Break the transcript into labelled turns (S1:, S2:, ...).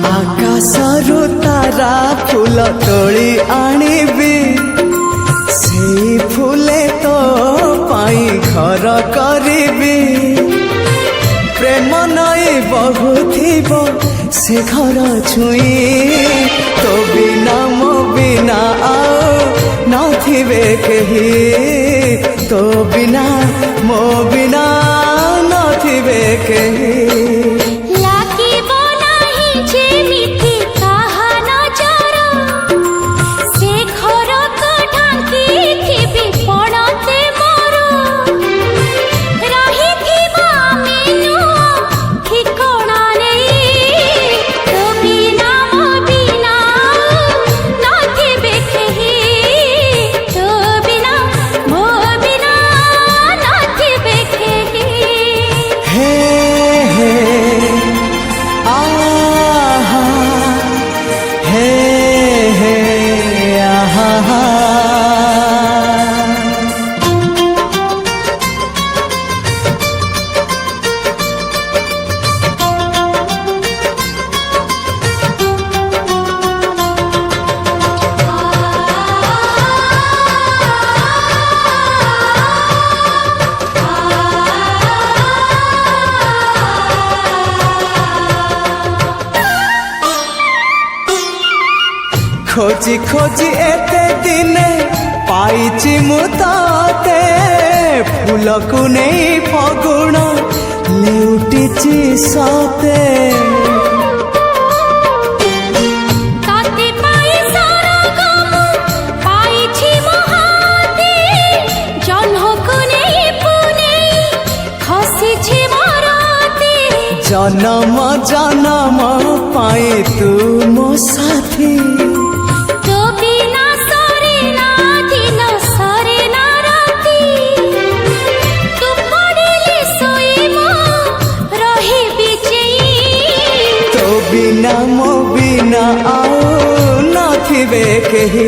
S1: आकाशरू तारा फूल तोली आनिबी सेई फूले तो पाई घर करिबी प्रेम नई बहुथिब से घर छुई तो बिना मो बिना आओ नथिबे केही तो बिना मो बिना नथिबे केही खोजी खोजी एते दिने पाइची मु ताते फूल को नहीं फगुण लेउटिची सते जन्म जन्म पाई तू मो साथी बिना मो बिना आओ नथिबे केही।